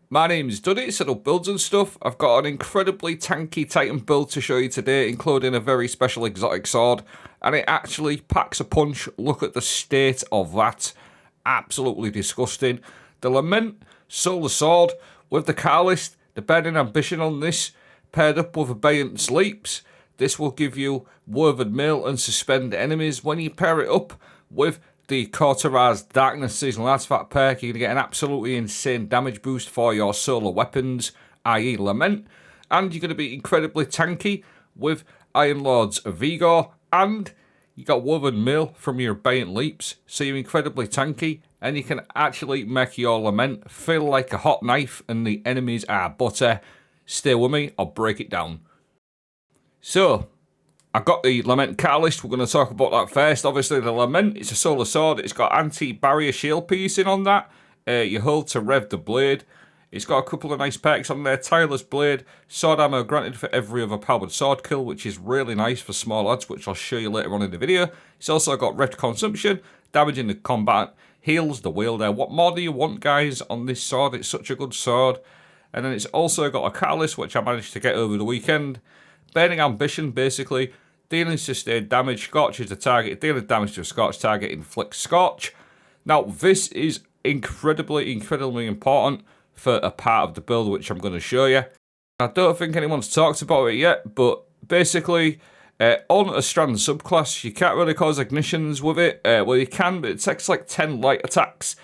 My name's Duddy, set up builds and stuff. I've got an incredibly tanky Titan build to show you today, including a very special exotic sword, and it actually packs a punch. Look at the state of that. Absolutely disgusting. The Lament Solar Sword with the Catalyst, the Burning Ambition on this, paired up with Abeyant Leaps. This will give you Woven Mail and suspend enemies. When you pair it up with the Cauterized Darkness Seasonal Artifact perk, you're going to get an absolutely insane damage boost for your solar weapons, i.e. Lament. And you're going to be incredibly tanky with Iron Lord's Vigor. And you got Woven Mail from your Abeyant Leaps. So you're incredibly tanky. And you can actually make your Lament feel like a hot knife and the enemies are butter. Stay with me, I'll break it down. So, I've got the Lament Catalyst. We're going to talk about that first. Obviously, the Lament, it's a solar sword. It's got anti-barrier shield piecing on that. You hold to rev the blade. It's got a couple of nice perks on there. Tireless Blade, sword ammo granted for every other powered sword kill, which is really nice for small lads, which I'll show you later on in the video. It's also got revved consumption, damaging the combat, heals the wielder. What more do you want, guys, on this sword? It's such a good sword. And then it's also got a Catalyst, which I managed to get over the weekend. Burning Ambition, basically. Dealing sustained damage, scorches the target, dealing damage to a scorch target, inflicts scorch. Now, this is incredibly important for a part of the build which I'm going to show you. I don't think anyone's talked about it yet, but basically, on a strand subclass, you can't really cause ignitions with it. Well, you can, but it takes like 10 light attacks.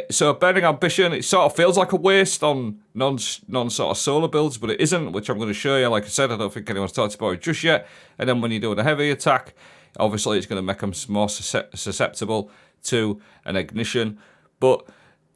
So Burning Ambition, it sort of feels like a waste on non sort of solar builds, but it isn't, which I'm going to show you. Like I said, I don't think anyone's talked about it just yet. And then when you're doing a heavy attack, obviously it's going to make them more susceptible to an ignition. But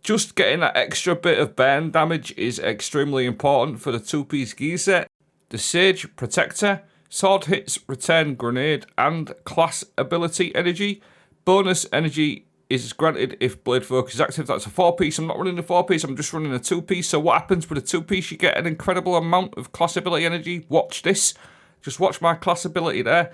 just getting that extra bit of burn damage is extremely important for the two-piece gear set. The Sage Protector, sword hits, return grenade, and class ability energy. Bonus energy is granted if Blade Focus is active. That's a 4-piece. I'm not running a 4-piece, I'm just running a 2-piece. So what happens with a 2-piece? You get an incredible amount of class ability energy. Watch this. Just watch my class ability there.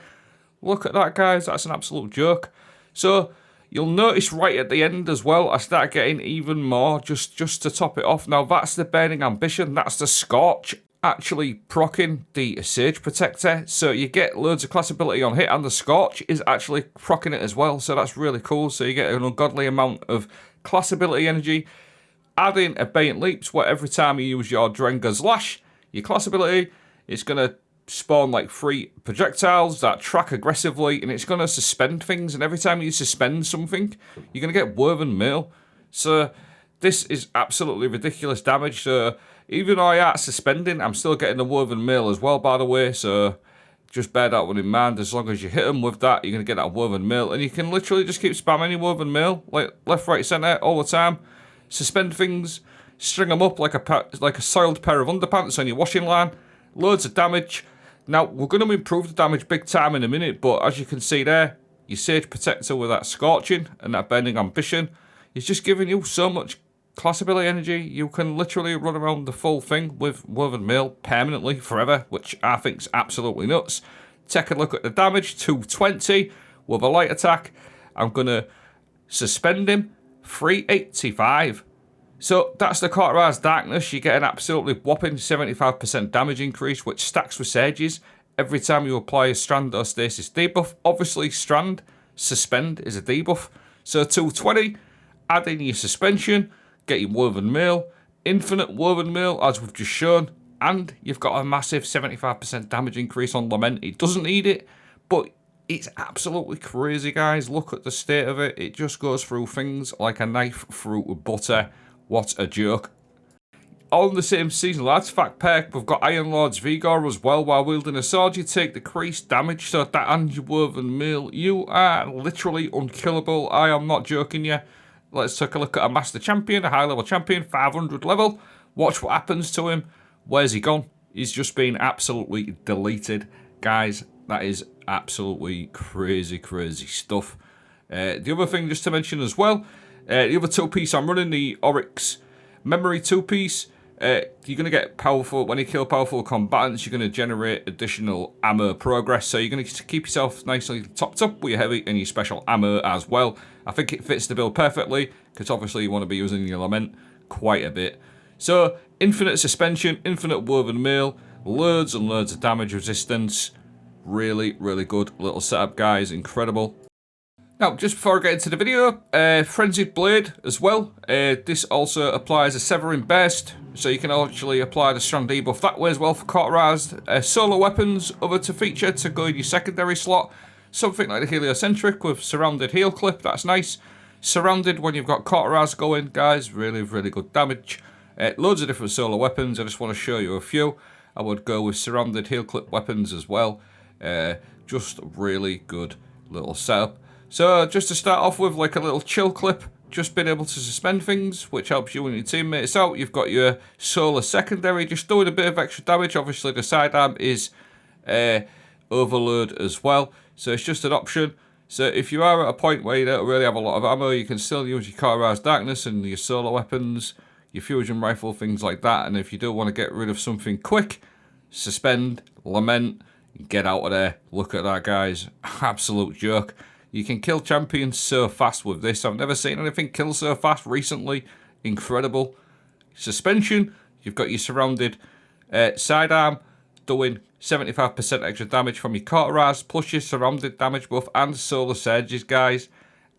Look at that, guys. That's an absolute joke. So you'll notice right at the end as well, I start getting even more just to top it off. Now, that's the Burning Ambition. That's the Scorch actually proccing the Sage Protector, so you get loads of class ability on hit, and the Scorch is actually proccing it as well, so that's really cool. So you get an ungodly amount of class ability energy. Adding Abeyant Leaps, where every time you use your Drenger's Lash, your class ability, it's going to spawn like 3 projectiles that track aggressively, and it's going to suspend things, and every time you suspend something, you're going to get Woven Mail. So this is absolutely ridiculous damage. So even though I are suspending, I'm still getting the Woven Mail as well, by the way. So just bear that one in mind. As long as you hit them with that, you're going to get that Woven Mail. And you can literally just keep spamming your Woven Mail, like left, right, centre, all the time. Suspend things, string them up like a soiled pair of underpants on your washing line. Loads of damage. Now, we're going to improve the damage big time in a minute, but as you can see there, your Sage Protector with that Scorching and that Burning Ambition is just giving you so much class ability energy. You can literally run around the full thing with Woven Mail permanently, forever, which I think's absolutely nuts. Take a look at the damage, 220 with a light attack. I'm going to suspend him, 385. So that's the Cauterized Darkness. You get an absolutely whopping 75% damage increase, which stacks with Sages every time you apply a Strand or Stasis debuff. Obviously, Strand, Suspend is a debuff. So 220, add in your Suspension, get your Woven Mail, infinite Woven Mail, as we've just shown, and you've got a massive 75% damage increase on Lament. It doesn't need it, but it's absolutely crazy, guys. Look at the state of it. It just goes through things like a knife through butter. What a joke. On the same seasonal artifact perk, we've got Iron Lord's Vigor as well. While wielding a sword, you take decreased damage, so that and your Woven Mail, you are literally unkillable. I am not joking you. Let's take a look at a Master Champion, a high-level champion, 500 level. Watch what happens to him. Where's he gone? He's just been absolutely deleted. Guys, that is absolutely crazy stuff. The other thing just to mention as well, the other 2-piece I'm running, the Oryx Memory 2-piece. You're going to get powerful, when you kill powerful combatants, you're going to generate additional ammo progress. So you're going to keep yourself nicely topped up with your heavy and your special ammo as well. I think it fits the build perfectly, because obviously you want to be using your Lament quite a bit. So, infinite suspension, infinite woven mail, loads and loads of damage resistance. Really, really good little setup, guys. Incredible. Now, just before I get into the video, Frenzied Blade as well. This also applies a Severing Burst, so you can actually apply the strong debuff that way as well for cauterized. Solo weapons, other to feature to go in your secondary slot. Something like the Heliocentric with Surrounded Heal Clip, that's nice. Surrounded when you've got cauterized going, guys, really, really good damage. Loads of different solo weapons, I just want to show you a few. I would go with Surrounded Heal Clip weapons as well. Just really good little setup. So just to start off with, like a little chill clip, just being able to suspend things, which helps you and your teammates out. You've got your solar secondary, just doing a bit of extra damage. Obviously the sidearm is overload as well, so it's just an option. So if you are at a point where you don't really have a lot of ammo, you can still use your cauterized darkness and your solar weapons, your fusion rifle, things like that. And if you do want to get rid of something quick, suspend, lament, get out of there. Look at that, guys, absolute joke. You can kill champions so fast with this. I've never seen anything kill so fast recently. Incredible. Suspension, you've got your surrounded sidearm doing 75% extra damage from your cauterized, plus your surrounded damage buff and solar surges, guys.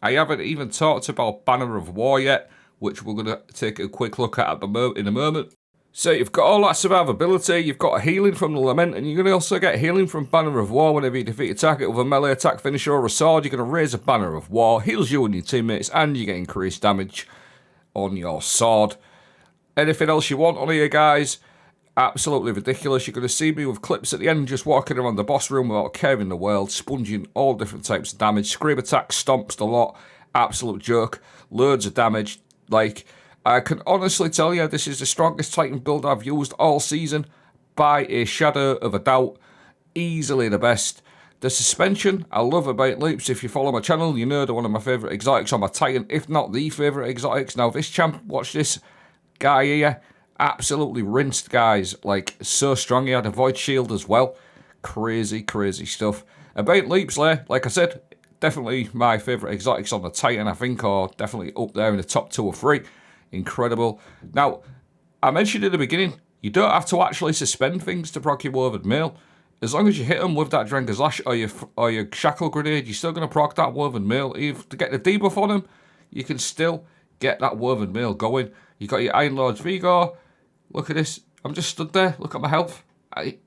I haven't even talked about Banner of War yet, which we're going to take a quick look at in a moment. So you've got all that survivability, you've got healing from the Lament, and you're going to also get healing from Banner of War whenever you defeat a target with a melee attack finisher or a sword. You're going to raise a Banner of War, heals you and your teammates, and you get increased damage on your sword. Anything else you want on here, guys? Absolutely ridiculous. You're going to see me with clips at the end, just walking around the boss room without caring the world, sponging all different types of damage. Scream attack, stomps the lot. Absolute joke. Loads of damage. Like, I can honestly tell you, this is the strongest Titan build I've used all season, by a shadow of a doubt. Easily the best. The suspension, I love Abeyant loops. If you follow my channel, you know they're one of my favourite exotics on my Titan, if not the favourite exotics. Now, this champ, watch this guy here, absolutely rinsed, guys. Like, so strong. He had a void shield as well. Crazy, crazy stuff. Abeyant leaps there, like I said, definitely my favourite exotics on the Titan, I think, or definitely up there in the top 2 or 3. Incredible. Now, I mentioned in the beginning, you don't have to actually suspend things to proc your woven mail. As long as you hit them with that Drenger's Lash or your Shackle Grenade, you're still going to proc that woven mail. If to get the debuff on them, you can still get that woven mail going. You got your Iron Lord's Vigor. Look at this. I'm just stood there. Look at my health.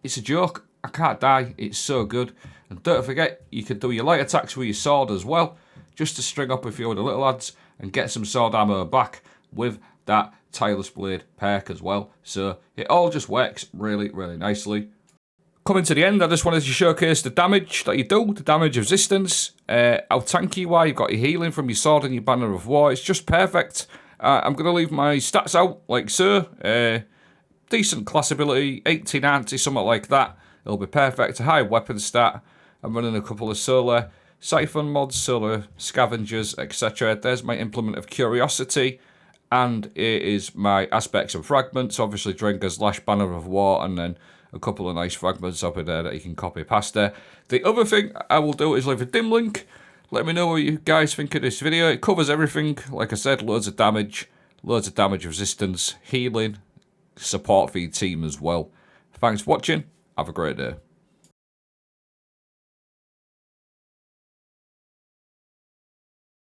It's a joke. I can't die. It's so good. And don't forget, you can do your light attacks with your sword as well, just to string up a few of the little lads and get some sword ammo back with that Tireless Blade perk as well. So it all just works really, really nicely. Coming to the end, I just wanted to showcase the damage that you do, the damage resistance, how tanky you are. You've got your healing from your sword and your Banner of War. It's just perfect. I'm going to leave my stats out like so. Decent class ability, 80, 90, something like that. It'll be perfect. A high weapon stat. I'm running a couple of solar siphon mods, solar scavengers, etc. There's my implement of curiosity. And it is my aspects and fragments. Obviously, Drenger's Lash, Banner of War, and then a couple of nice fragments up in there that you can copy past there. The other thing I will do is leave a dim link. Let me know what you guys think of this video. It covers everything. Like I said, loads of damage resistance, healing, support for your team as well. Thanks for watching. Have a great day.